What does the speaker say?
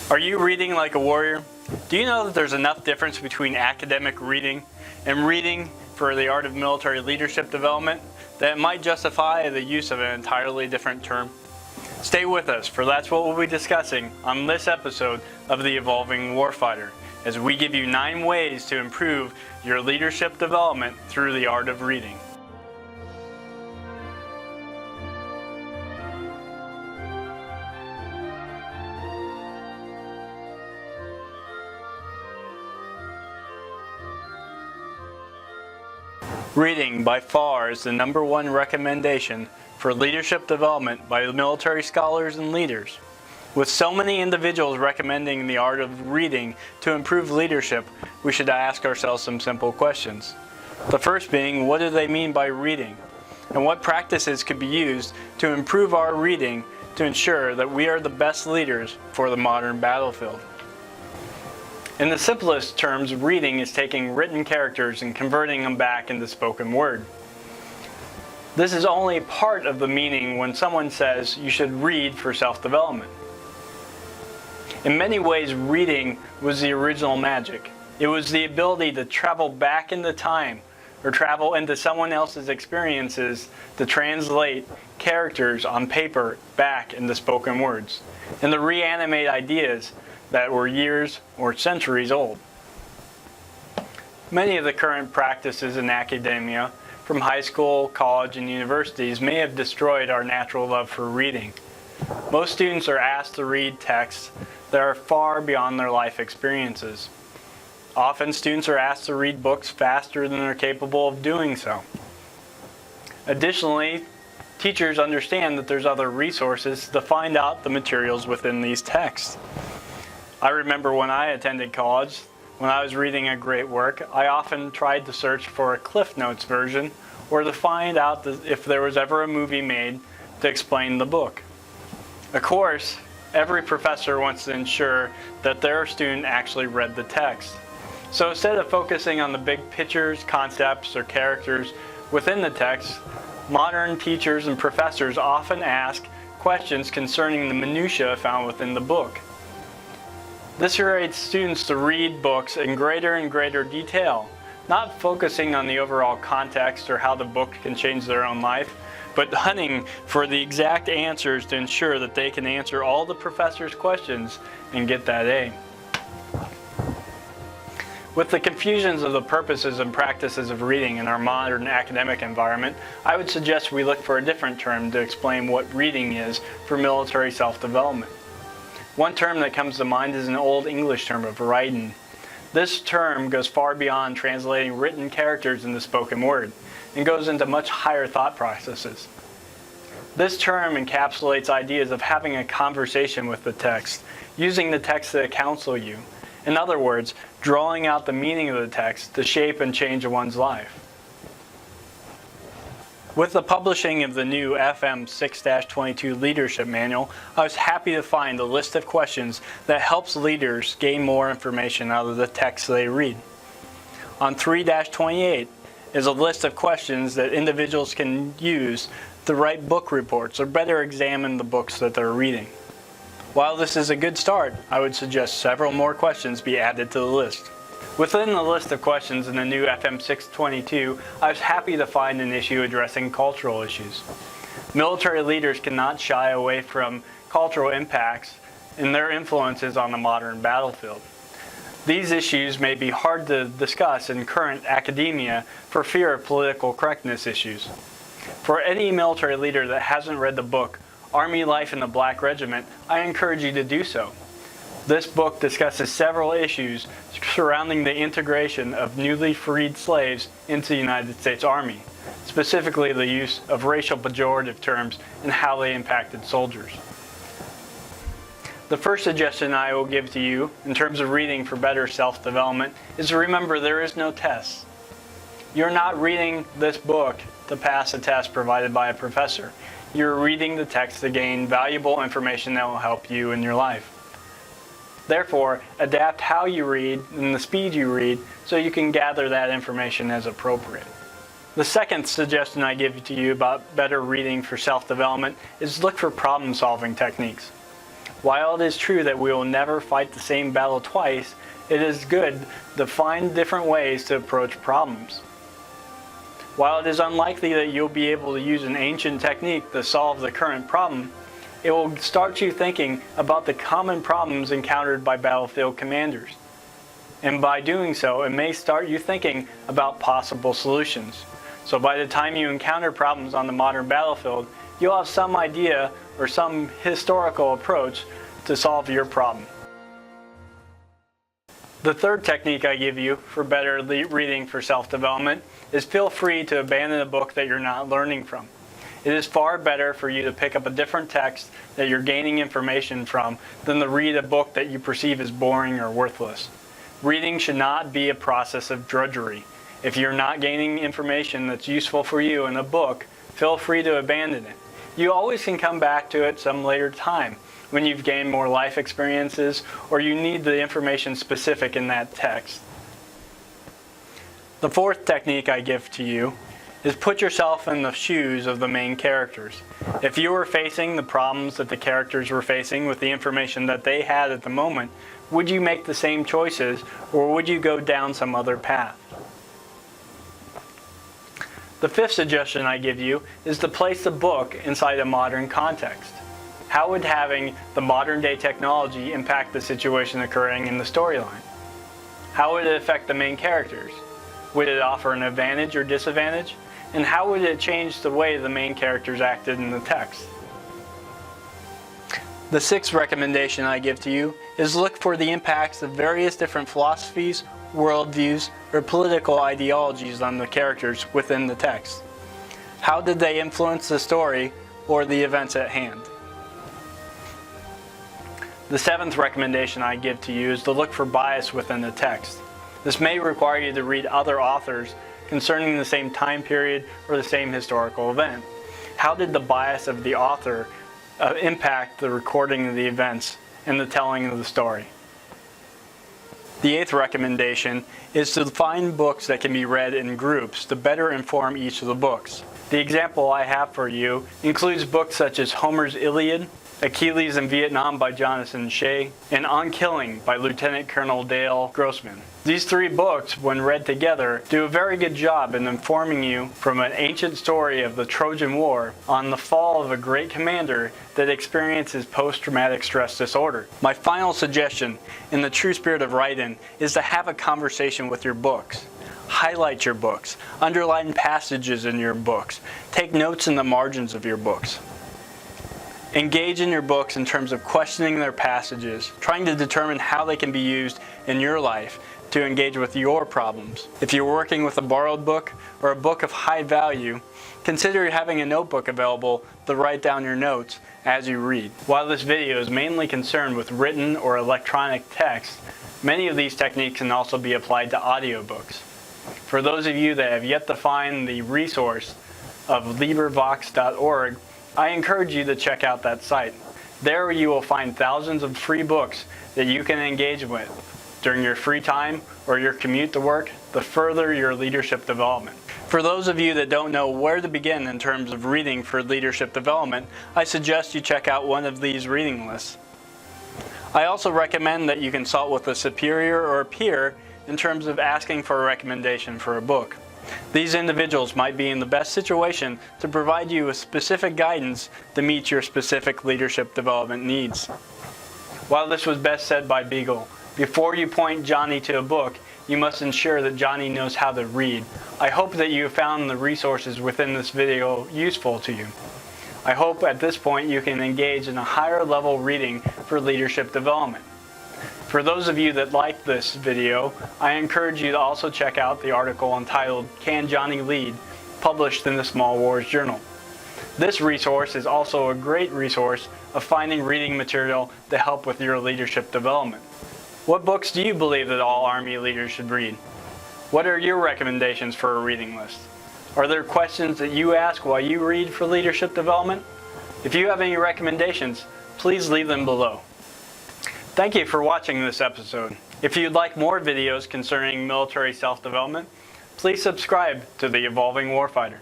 Are you reading like a warrior? Do you know that there's enough difference between academic reading and reading for the art of military leadership development that it might justify the use of an entirely different term? Stay with us, for that's what we'll be discussing on this episode of the Evolving Warfighter, as we give you 9 ways to improve your leadership development through the art of reading. Reading, by far, is the #1 recommendation for leadership development by military scholars and leaders. With so many individuals recommending the art of reading to improve leadership, we should ask ourselves some simple questions. The first being, what do they mean by reading? And what practices could be used to improve our reading to ensure that we are the best leaders for the modern battlefield? In the simplest terms, reading is taking written characters and converting them back into spoken word. This is only part of the meaning when someone says you should read for self-development. In many ways, reading was the original magic. It was the ability to travel back into time or travel into someone else's experiences to translate characters on paper back into spoken words and to reanimate ideas that were years or centuries old. Many of the current practices in academia, from high school, college, and universities, may have destroyed our natural love for reading. Most students are asked to read texts that are far beyond their life experiences. Often, students are asked to read books faster than they're capable of doing so. Additionally, teachers understand that there's other resources to find out the materials within these texts. I remember when I attended college, when I was reading a great work, I often tried to search for a Cliff Notes version or to find out if there was ever a movie made to explain the book. Of course, every professor wants to ensure that their student actually read the text. So instead of focusing on the big pictures, concepts, or characters within the text, modern teachers and professors often ask questions concerning the minutiae found within the book. This encourages students to read books in greater and greater detail, not focusing on the overall context or how the book can change their own life, but hunting for the exact answers to ensure that they can answer all the professor's questions and get that A. With the confusions of the purposes and practices of reading in our modern academic environment, I would suggest we look for a different term to explain what reading is for military self-development. One term that comes to mind is an old English term of Writin. This term goes far beyond translating written characters into spoken word and goes into much higher thought processes. This term encapsulates ideas of having a conversation with the text, using the text to counsel you. In other words, drawing out the meaning of the text to shape and change one's life. With the publishing of the new FM 6-22 Leadership Manual, I was happy to find a list of questions that helps leaders gain more information out of the text they read. On 3-28 is a list of questions that individuals can use to write book reports or better examine the books that they're reading. While this is a good start, I would suggest several more questions be added to the list. Within the list of questions in the new FM 622, I was happy to find an issue addressing cultural issues. Military leaders cannot shy away from cultural impacts and their influences on the modern battlefield. These issues may be hard to discuss in current academia for fear of political correctness issues. For any military leader that hasn't read the book, Army Life in the Black Regiment, I encourage you to do so. This book discusses several issues surrounding the integration of newly freed slaves into the United States Army, specifically the use of racial pejorative terms and how they impacted soldiers. The first suggestion I will give to you in terms of reading for better self-development is to remember there is no test. You're not reading this book to pass a test provided by a professor. You're reading the text to gain valuable information that will help you in your life. Therefore, adapt how you read and the speed you read so you can gather that information as appropriate. The second suggestion I give to you about better reading for self-development is look for problem-solving techniques. While it is true that we will never fight the same battle twice, it is good to find different ways to approach problems. While it is unlikely that you'll be able to use an ancient technique to solve the current problem, it will start you thinking about the common problems encountered by battlefield commanders. And by doing so, it may start you thinking about possible solutions. So by the time you encounter problems on the modern battlefield, you'll have some idea or some historical approach to solve your problem. The third technique I give you for better reading for self-development is feel free to abandon a book that you're not learning from. It is far better for you to pick up a different text that you're gaining information from than to read a book that you perceive as boring or worthless. Reading should not be a process of drudgery. If you're not gaining information that's useful for you in a book, feel free to abandon it. You always can come back to it some later time when you've gained more life experiences or you need the information specific in that text. The fourth technique I give to you is put yourself in the shoes of the main characters. If you were facing the problems that the characters were facing with the information that they had at the moment, would you make the same choices or would you go down some other path? The fifth suggestion I give you is to place the book inside a modern context. How would having the modern day technology impact the situation occurring in the storyline? How would it affect the main characters? Would it offer an advantage or disadvantage? And how would it change the way the main characters acted in the text? The sixth recommendation I give to you is look for the impacts of various different philosophies, worldviews, or political ideologies on the characters within the text. How did they influence the story or the events at hand? The seventh recommendation I give to you is to look for bias within the text. This may require you to read other authors concerning the same time period or the same historical event. How did the bias of the author impact the recording of the events and the telling of the story? The eighth recommendation is to find books that can be read in groups to better inform each of the books. The example I have for you includes books such as Homer's Iliad, Achilles in Vietnam by Jonathan Shea, and On Killing by Lieutenant Colonel Dale Grossman. These three books, when read together, do a very good job in informing you from an ancient story of the Trojan War on the fall of a great commander that experiences post-traumatic stress disorder. My final suggestion, in the true spirit of Writin, is to have a conversation with your books. Highlight your books, underline passages in your books, take notes in the margins of your books. Engage in your books in terms of questioning their passages, trying to determine how they can be used in your life to engage with your problems. If you're working with a borrowed book or a book of high value, consider having a notebook available to write down your notes as you read. While this video is mainly concerned with written or electronic text, many of these techniques can also be applied to audiobooks. For those of you that have yet to find the resource of LibriVox.org, I encourage you to check out that site. There you will find thousands of free books that you can engage with during your free time or your commute to work to further your leadership development. For those of you that don't know where to begin in terms of reading for leadership development, I suggest you check out one of these reading lists. I also recommend that you consult with a superior or a peer in terms of asking for a recommendation for a book. These individuals might be in the best situation to provide you with specific guidance to meet your specific leadership development needs. While this was best said by Beagle, before you point Johnny to a book, you must ensure that Johnny knows how to read. I hope that you have found the resources within this video useful to you. I hope at this point you can engage in a higher level reading for leadership development. For those of you that like this video, I encourage you to also check out the article entitled Can Johnny Lead?, published in the Small Wars Journal. This resource is also a great resource of finding reading material to help with your leadership development. What books do you believe that all Army leaders should read? What are your recommendations for a reading list? Are there questions that you ask while you read for leadership development? If you have any recommendations, please leave them below. Thank you for watching this episode. If you'd like more videos concerning military self-development, please subscribe to the Evolving Warfighter.